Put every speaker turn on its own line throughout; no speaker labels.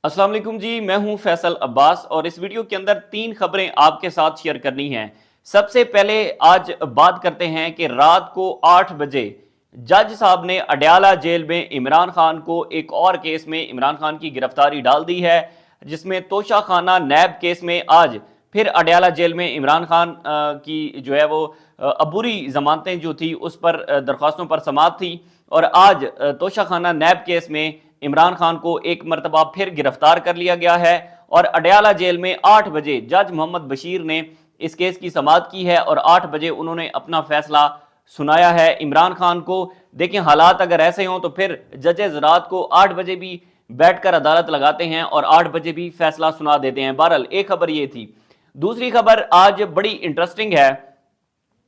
अस्सलाम वालेकुम जी, मैं हूं फैसल अब्बास और इस वीडियो के अंदर 3 खबरें आपके साथ शेयर करनी हैं। सबसे पहले आज बात करते हैं कि रात को 8 बजे जज साहब ने अडयाला जेल में इमरान खान को एक और केस में इमरान खान की गिरफ्तारी डाल दी है, जिसमें तोशा खाना नैब केस में आज फिर अडयाला जेल में इमरान खान की जो है वो अबूरी जमानतें जो थी उस पर दरख्वास्तों पर समाअत थी और आज तोशा खाना नैब केस में इमरान खान को एक मरतबा फिर गिरफ्तार कर लिया गया है और अडयाला जेल में 8 बजे जज मोहम्मद बशीर ने इस केस की समाअत की है और 8 बजे उन्होंने अपना फैसला सुनाया है इमरान खान को। देखें, हालात अगर ऐसे हों तो फिर जजेस रात को 8 बजे भी बैठकर अदालत लगाते हैं और 8 बजे भी फैसला सुना देते हैं। बहरहाल एक खबर ये थी। दूसरी खबर आज बड़ी इंटरेस्टिंग है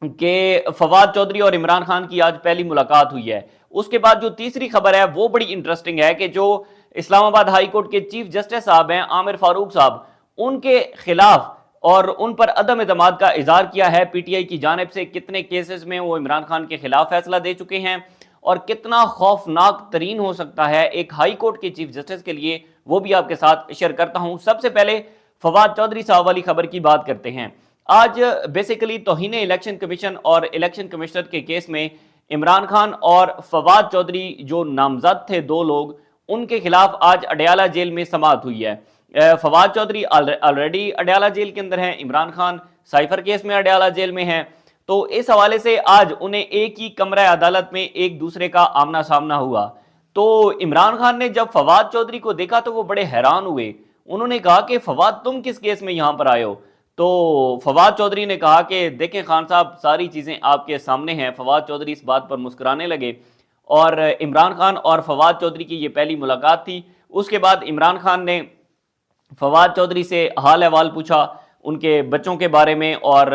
कि फवाद चौधरी और इमरान खान की आज पहली मुलाकात हुई है। उसके बाद जो तीसरी खबर है वो बड़ी इंटरेस्टिंग है कि जो इस्लामाबाद हाई कोर्ट के चीफ जस्टिस साहब हैं आमिर फारूक साहब, उनके खिलाफ और उन पर अदम एतमाद का इजहार किया है पीटीआई की जानिब से। कितने केसेस में वो इमरान खान के खिलाफ फैसला दे चुके हैं और कितना खौफनाक तरीन हो सकता है एक हाई कोर्ट के चीफ जस्टिस के लिए, वो भी आपके साथ शेयर करता हूं। सबसे पहले फवाद चौधरी साहब वाली खबर की बात करते हैं। आज बेसिकली तौहीन इलेक्शन कमीशन और इलेक्शन कमिश्नर के केस में इमरान खान और फवाद चौधरी जो नामजद थे दो लोग, उनके खिलाफ आज अडयाला जेल में समाअत हुई है। फवाद चौधरी ऑलरेडी अडयाला जेल के अंदर हैं, इमरान खान साइफर केस में अडयाला जेल में हैं। तो इस हवाले से आज उन्हें एक ही कमरा अदालत में एक दूसरे का आमना सामना हुआ। तो इमरान खान ने जब फवाद चौधरी को देखा तो वो बड़े हैरान हुए। उन्होंने कहा कि फवाद तुम किस केस में यहां पर आए हो? तो फवाद चौधरी ने कहा कि देखें खान साहब, सारी चीज़ें आपके सामने हैं। फवाद चौधरी इस बात पर मुस्कुराने लगे और इमरान खान और फवाद चौधरी की ये पहली मुलाकात थी। उसके बाद इमरान खान ने फवाद चौधरी से हाल अहवाल पूछा उनके बच्चों के बारे में और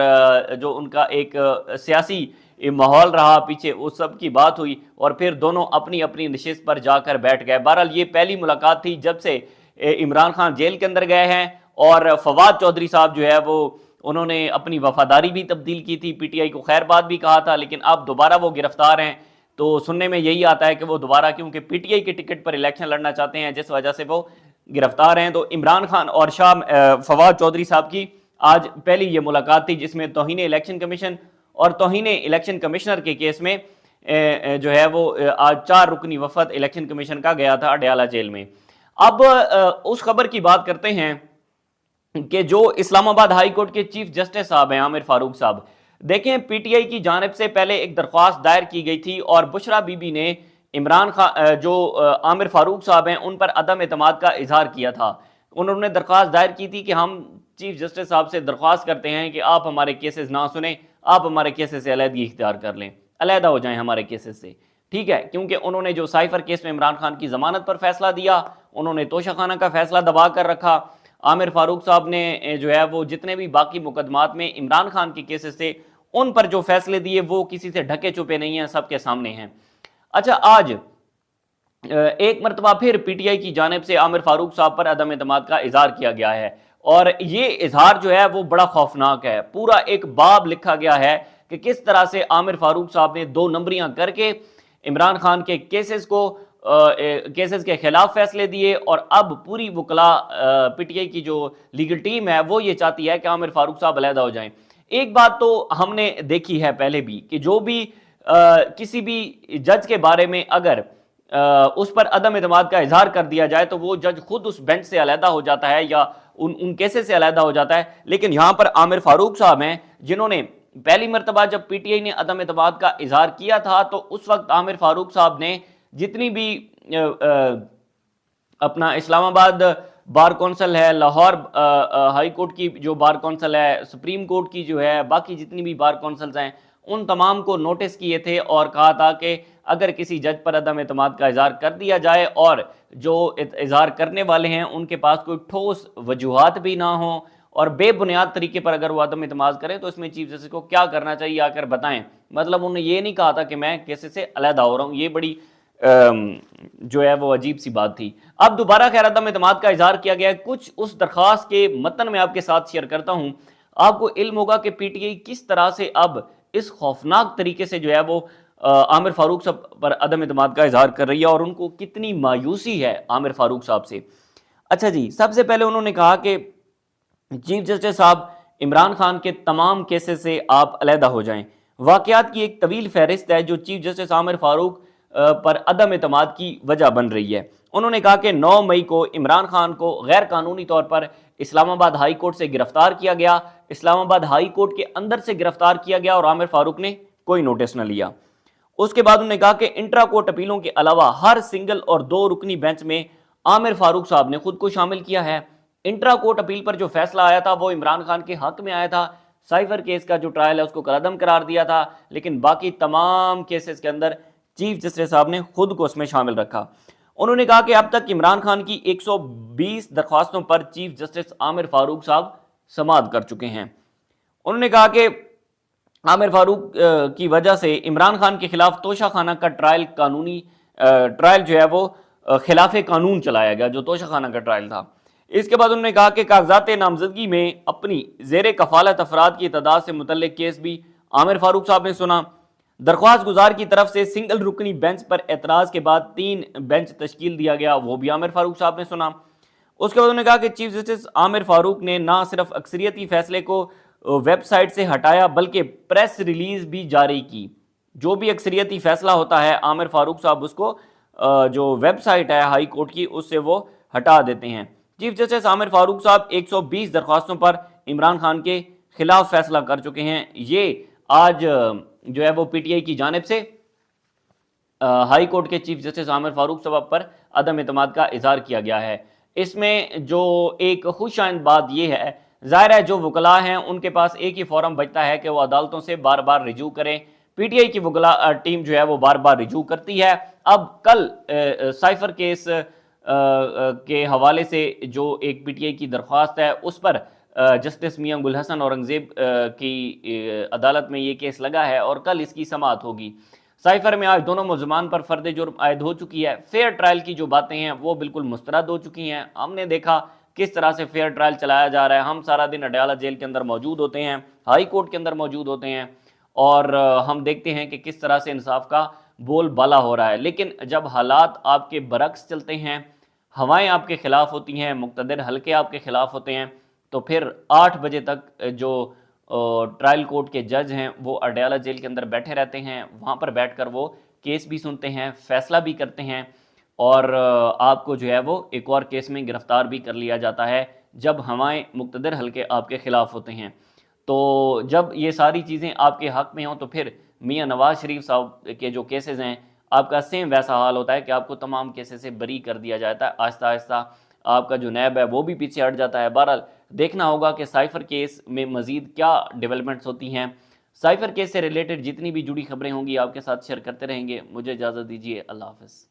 जो उनका एक सियासी माहौल रहा पीछे, उस सब की बात हुई और फिर दोनों अपनी अपनी नशिस्त पर जाकर बैठ गए। बहरहाल ये पहली मुलाकात थी जब से इमरान खान जेल के अंदर गए हैं और फवाद चौधरी साहब जो है वो उन्होंने अपनी वफादारी भी तब्दील की थी, पीटीआई को खैरबाद भी कहा था, लेकिन अब दोबारा वो गिरफ्तार हैं। तो सुनने में यही आता है कि वो दोबारा क्योंकि पीटीआई के टिकट पर इलेक्शन लड़ना चाहते हैं, जिस वजह से वो गिरफ्तार हैं। तो इमरान खान और फवाद चौधरी साहब की आज पहली ये मुलाकात थी जिसमें तौहीन इलेक्शन कमीशन और तौहीन इलेक्शन कमिश्नर के केस में जो है वो आज 4 रुकनी वफद इलेक्शन कमीशन का गया था अडयाला जेल में। अब उस खबर की बात करते हैं कि जो इस्लामाबाद हाई कोर्ट के चीफ जस्टिस साहब हैं आमिर फारूक साहब, देखें पीटीआई की जानिब से पहले एक दरख्वास्त दायर की गई थी और बुशरा बीबी ने इमरान खान जो आमिर फारूक साहब हैं उन पर अदम एतमाद का इजहार किया था। उन्होंने दरख्वास्त दायर की थी कि हम चीफ जस्टिस साहब से दरख्वास्त करते हैं कि आप हमारे केसेस ना सुने, आप हमारे केसेस से अलहदगी इख्तियार कर लें, अलहदा हो जाएं हमारे केसेस से, ठीक है। क्योंकि उन्होंने जो साइफर केस में इमरान खान की जमानत पर फैसला दिया, उन्होंने तोशा खाना का फैसला दबा कर रखा। आमिर फारूक साहब ने जो है वो जितने भी बाकी मुकदमात में इमरान खान के केसेस थे उन पर जो फैसले दिए वो किसी से ढके छुपे नहीं हैं, सबके सामने हैं। अच्छा, आज एक मरतबा फिर पीटीआई की जानिब से आमिर फारूक साहब पर अदम एतमाद का इजहार किया गया है और ये इजहार जो है वो बड़ा खौफनाक है। पूरा एक बाब लिखा गया है कि किस तरह से आमिर फारूक साहब ने 2 नंबरियां करके इमरान खान के केसेस के खिलाफ फैसले दिए और अब पूरी वकला पीटीआई की जो लीगल टीम है वो ये चाहती है कि आमिर फारूक साहब अलहदा हो जाएं। एक बात तो हमने देखी है पहले भी कि जो भी किसी भी जज के बारे में अगर उस पर अदम एतमाद का इजहार कर दिया जाए तो वो जज खुद उस बेंच से अलहदा हो जाता है या उन केसेस से अलहदा हो जाता है। लेकिन यहाँ पर आमिर फारूक साहब हैं जिन्होंने पहली मरतबा जब पीटीआई ने अदम एतमाद का इजहार किया था तो उस वक्त आमिर फारूक साहब ने जितनी भी अपना इस्लामाबाद बार कौंसिल है, लाहौर हाई कोर्ट की जो बार कौंसिल है, सुप्रीम कोर्ट की जो है, बाकी जितनी भी बार कौंसिल्स हैं, उन तमाम को नोटिस किए थे और कहा था कि अगर किसी जज पर अदम एतमाद का इजहार कर दिया जाए और जो इजहार करने वाले हैं उनके पास कोई ठोस वजूहात भी ना हो और बेबुनियाद तरीके पर अगर वो अदम एतमाद करें तो इसमें चीफ जस्टिस को क्या करना चाहिए आकर बताएं। मतलब उन्होंने ये नहीं कहा था कि मैं केसेस से अलहदा हो रहा हूँ। ये बड़ी जो है वो अजीब सी बात थी। अब दोबारा खैर अदम एतमाद का इजहार किया गया है। कुछ उस दरख्वास्त के मतन में आपके साथ शेयर करता हूँ। आपको इल्म होगा कि पीटीआई किस तरह से अब इस खौफनाक तरीके से जो है वो आमिर फारूक साहब पर अदम एतमाद का इजहार कर रही है और उनको कितनी मायूसी है आमिर फारूक साहब से। अच्छा जी, सबसे पहले उन्होंने कहा कि चीफ जस्टिस साहब, इमरान खान के तमाम केसेस से आप अलहदा हो जाएं। वाकयात की एक तवील फहरिस्त है जो चीफ जस्टिस आमिर फारूक पर अदम एतमाद की वजह बन रही है। उन्होंने कहा कि 9 मई को इमरान खान को गैर कानूनी तौर पर इस्लामाबाद हाई कोर्ट से गिरफ्तार किया गया, इस्लामाबाद हाई कोर्ट के अंदर से गिरफ्तार किया गया और आमिर फारूक ने कोई नोटिस न लिया। उसके बाद उन्होंने कहा कि इंट्रा कोर्ट अपीलों के अलावा हर सिंगल और 2 रुकनी बेंच में आमिर फारूक साहब ने खुद को शामिल किया है। इंट्रा कोर्ट अपील पर जो फैसला आया था वो इमरान खान के हक में आया था। साइफर केस का जो ट्रायल है उसको कलअदम करार दिया था, लेकिन बाकी तमाम केसेस के अंदर चीफ जस्टिस साहब ने खुद को उसमें शामिल रखा। उन्होंने कहा कि अब तक इमरान खान की 120 दरख्वास्तों पर चीफ जस्टिस आमिर फारूक साहब समाअत कर चुके हैं। उन्होंने कहा कि आमिर फारूक की वजह से इमरान खान के खिलाफ तोशाखाना का ट्रायल ट्रायल जो है वो खिलाफ कानून चलाया गया, जो तोशाखाना का ट्रायल था। इसके बाद उन्होंने कहा कि कागजात नामजदगी में अपनी जेर कफालत अफराद की तादाद से मुतल्लिक केस भी आमिर फारूक साहब ने सुना। दरख्वास्त गुजार की तरफ से सिंगल रुकनी बेंच पर एतराज के बाद 3 बेंच तश्कील दिया गया, वो भी आमिर फारूक साहब ने सुना। उसके बाद उन्होंने कहा कि चीफ जस्टिस आमिर फारूक ने ना सिर्फ अक्सरियती फैसले को वेबसाइट से हटाया बल्कि प्रेस रिलीज भी जारी की। जो भी अक्सरियती फैसला होता है आमिर फारूक साहब उसको जो वेबसाइट है हाई कोर्ट की उससे वो हटा देते हैं। चीफ जस्टिस आमिर फारूक साहब 120 दरख्वास्तों पर इमरान खान के खिलाफ फैसला कर चुके हैं। ये आज जो है वो पीटीआई की जानिब से हाई कोर्ट के चीफ जस्टिस आमिर फारूक साहब पर अदम एतमाद का इजहार किया गया है। इसमें जो एक खुश आइंद बात यह है, ज़ाहिर है जो वकला हैं उनके पास एक ही फॉरम बचता है कि वो अदालतों से बार बार रिजू करें। पीटीआई की वकला टीम जो है वो बार बार रिजू करती है। अब कल साइफर केस के हवाले से जो एक पीटीआई की दरख्वास्त है उस पर जस्टिस मियां गुल हसन औरंगजेब की अदालत में ये केस लगा है और कल इसकी समाअत होगी। साइफर में आज दोनों मुलजमान पर फर्द जुर्म आयद हो चुकी है। फेयर ट्रायल की जो बातें हैं वो बिल्कुल मुस्तरद हो चुकी हैं। हमने देखा किस तरह से फेयर ट्रायल चलाया जा रहा है। हम सारा दिन अडयाला जेल के अंदर मौजूद होते हैं, हाई कोर्ट के अंदर मौजूद होते हैं और हम देखते हैं कि किस तरह से इंसाफ का बोल बाला हो रहा है। लेकिन जब हालात आपके बरक्स चलते हैं, हवाएं आपके खिलाफ होती हैं, मुक़्तदर हल्के आपके खिलाफ होते हैं, तो फिर 8 बजे तक जो ट्रायल कोर्ट के जज हैं वो अडयाला जेल के अंदर बैठे रहते हैं। वहाँ पर बैठकर वो केस भी सुनते हैं, फैसला भी करते हैं और आपको जो है वो एक और केस में गिरफ्तार भी कर लिया जाता है जब हवाएं मुक़्तदर हल्के आपके खिलाफ होते हैं। तो जब ये सारी चीज़ें आपके हक में हों तो फिर मियां नवाज शरीफ साहब के जो केसेस हैं आपका सेम वैसा हाल होता है कि आपको तमाम केसेस से बरी कर दिया जाता है। आहिस्ता आहिस्ता आपका जो नैब है वो भी पीछे हट जाता है। बहरहाल देखना होगा कि साइफर केस में मज़ीद क्या डेवलपमेंट्स होती हैं। साइफर केस से रिलेटेड जितनी भी जुड़ी खबरें होंगी आपके साथ शेयर करते रहेंगे। मुझे इजाज़त दीजिए, अल्लाह हाफ़िज़।